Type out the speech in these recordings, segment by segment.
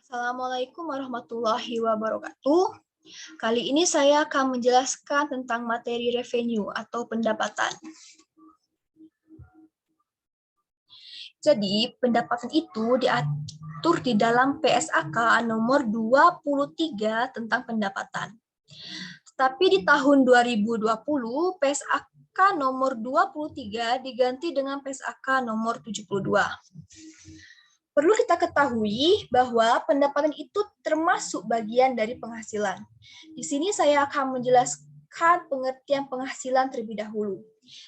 Assalamualaikum warahmatullahi wabarakatuh. Kali ini saya akan menjelaskan tentang materi revenue atau pendapatan. Jadi, pendapatan itu diatur di dalam PSAK nomor 23 tentang pendapatan. Tetapi di tahun 2020, PSAK nomor 23 diganti dengan PSAK nomor 72. Perlu kita ketahui bahwa pendapatan itu termasuk bagian dari penghasilan. Di sini saya akan menjelaskan pengertian penghasilan terlebih dahulu.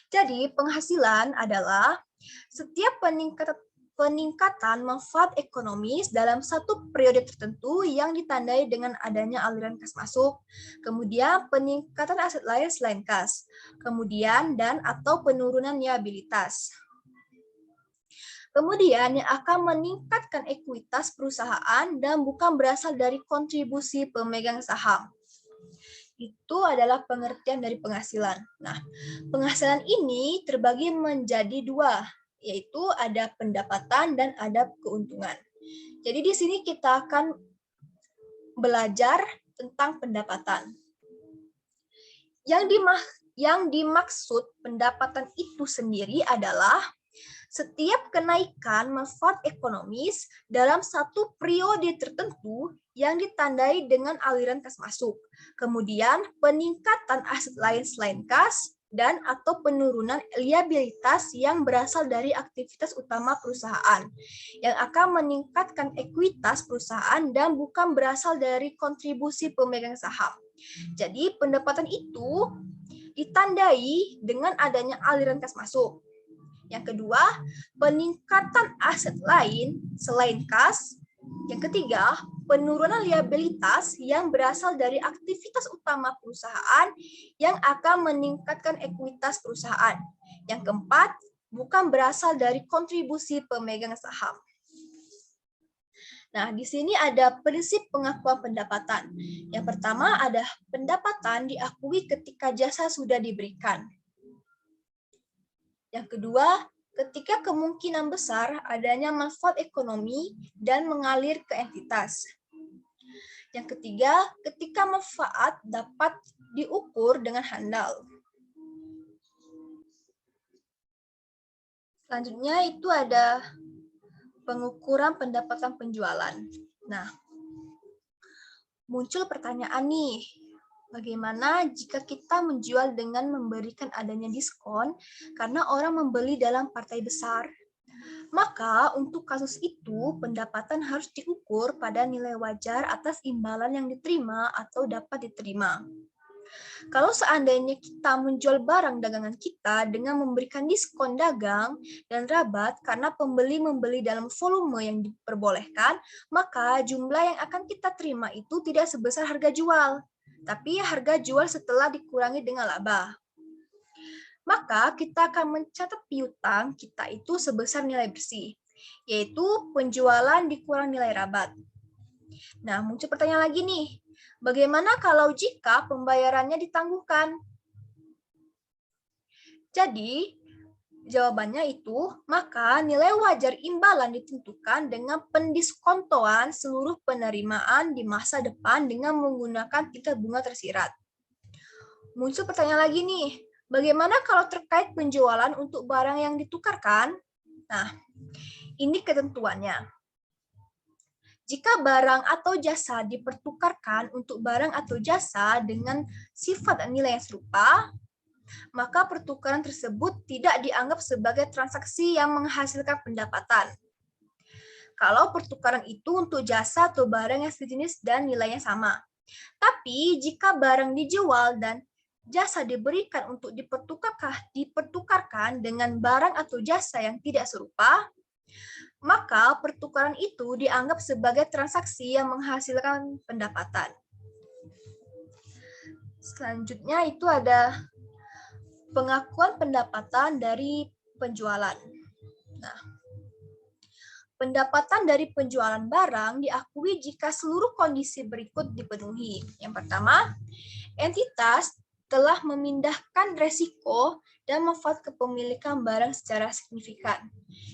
Jadi, penghasilan adalah setiap peningkatan manfaat ekonomis dalam satu periode tertentu yang ditandai dengan adanya aliran kas masuk, kemudian peningkatan aset lain selain kas, kemudian dan atau penurunan liabilitas. Kemudian yang akan meningkatkan ekuitas perusahaan dan bukan berasal dari kontribusi pemegang saham. Itu adalah pengertian dari penghasilan. Nah, penghasilan ini terbagi menjadi dua, yaitu ada pendapatan dan ada keuntungan. Jadi di sini kita akan belajar tentang pendapatan. Yang dimaksud pendapatan itu sendiri adalah setiap kenaikan manfaat ekonomis dalam satu periode tertentu yang ditandai dengan aliran kas masuk, kemudian peningkatan aset lain selain kas, dan atau penurunan liabilitas yang berasal dari aktivitas utama perusahaan, yang akan meningkatkan ekuitas perusahaan dan bukan berasal dari kontribusi pemegang saham. Jadi pendapatan itu ditandai dengan adanya aliran kas masuk. Yang kedua, peningkatan aset lain selain kas. Yang ketiga, penurunan liabilitas yang berasal dari aktivitas utama perusahaan yang akan meningkatkan ekuitas perusahaan. Yang keempat, bukan berasal dari kontribusi pemegang saham. Nah, di sini ada prinsip pengakuan pendapatan. Yang pertama ada pendapatan diakui ketika jasa sudah diberikan. Yang kedua, ketika kemungkinan besar adanya manfaat ekonomi dan mengalir ke entitas. Yang ketiga, ketika manfaat dapat diukur dengan handal. Selanjutnya itu ada pengukuran pendapatan penjualan. Nah, muncul pertanyaan nih, bagaimana jika kita menjual dengan memberikan adanya diskon karena orang membeli dalam partai besar? Maka untuk kasus itu pendapatan harus diukur pada nilai wajar atas imbalan yang diterima atau dapat diterima. Kalau seandainya kita menjual barang dagangan kita dengan memberikan diskon dagang dan rabat karena pembeli membeli dalam volume yang diperbolehkan, maka jumlah yang akan kita terima itu tidak sebesar harga jual, tapi harga jual setelah dikurangi dengan laba. Maka kita akan mencatat piutang kita itu sebesar nilai bersih, yaitu penjualan dikurang nilai rabat. Nah, muncul pertanyaan lagi nih, bagaimana kalau jika pembayarannya ditangguhkan? Jadi, jawabannya itu, maka nilai wajar imbalan ditentukan dengan pendiskontoan seluruh penerimaan di masa depan dengan menggunakan tingkat bunga tersirat. Muncul pertanyaan lagi nih, bagaimana kalau terkait penjualan untuk barang yang ditukarkan? Nah, ini ketentuannya. Jika barang atau jasa dipertukarkan untuk barang atau jasa dengan sifat dan nilai yang serupa, maka pertukaran tersebut tidak dianggap sebagai transaksi yang menghasilkan pendapatan. Kalau pertukaran itu untuk jasa atau barang yang sejenis dan nilainya sama. Tapi jika barang dijual dan jasa diberikan untuk dipertukarkan dengan barang atau jasa yang tidak serupa, maka pertukaran itu dianggap sebagai transaksi yang menghasilkan pendapatan. Selanjutnya itu ada pengakuan pendapatan dari penjualan. Nah, pendapatan dari penjualan barang diakui jika seluruh kondisi berikut dipenuhi. Yang pertama, entitas telah memindahkan resiko dan manfaat kepemilikan barang secara signifikan.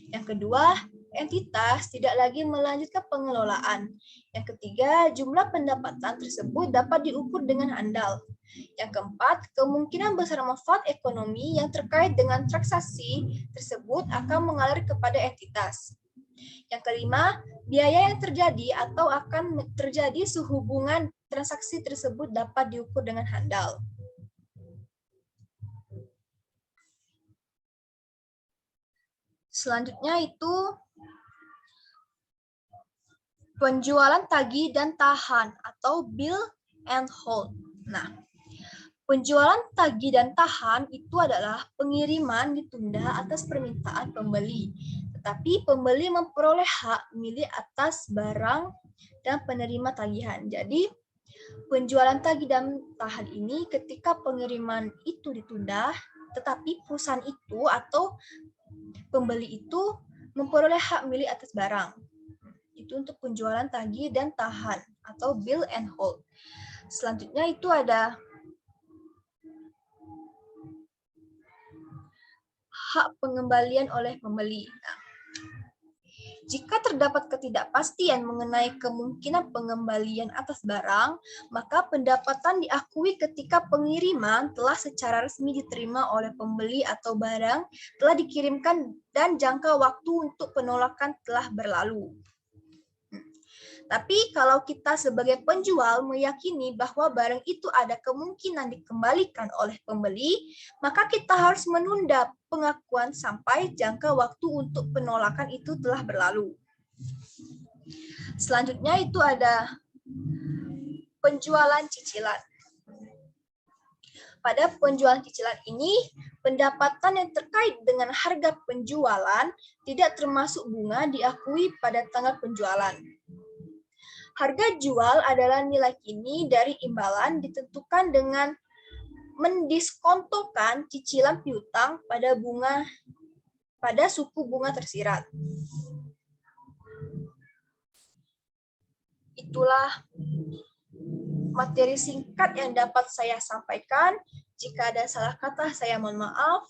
Yang kedua, entitas tidak lagi melanjutkan pengelolaan. Yang ketiga, jumlah pendapatan tersebut dapat diukur dengan andal. Yang keempat, kemungkinan besar manfaat ekonomi yang terkait dengan transaksi tersebut akan mengalir kepada entitas. Yang kelima, biaya yang terjadi atau akan terjadi sehubungan transaksi tersebut dapat diukur dengan handal. Selanjutnya itu penjualan tagih dan tahan atau bill and hold. Nah, penjualan tagih dan tahan itu adalah pengiriman ditunda atas permintaan pembeli, tetapi pembeli memperoleh hak milik atas barang dan penerima tagihan. Jadi, penjualan tagih dan tahan ini ketika pengiriman itu ditunda, tetapi perusahaan itu atau pembeli itu memperoleh hak milik atas barang. Itu untuk penjualan tagih dan tahan atau bill and hold. Selanjutnya itu ada hak pengembalian oleh pembeli. Nah, jika terdapat ketidakpastian mengenai kemungkinan pengembalian atas barang, maka pendapatan diakui ketika pengiriman telah secara resmi diterima oleh pembeli atau barang telah dikirimkan dan jangka waktu untuk penolakan telah berlalu. Tapi kalau kita sebagai penjual meyakini bahwa barang itu ada kemungkinan dikembalikan oleh pembeli, maka kita harus menunda pengakuan sampai jangka waktu untuk penolakan itu telah berlalu. Selanjutnya itu ada penjualan cicilan. Pada penjualan cicilan ini, pendapatan yang terkait dengan harga penjualan tidak termasuk bunga diakui pada tanggal penjualan. Harga jual adalah nilai kini dari imbalan ditentukan dengan mendiskontokan cicilan piutang pada suku bunga tersirat. Itulah materi singkat yang dapat saya sampaikan. Jika ada salah kata, saya mohon maaf.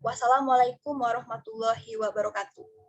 Wassalamualaikum warahmatullahi wabarakatuh.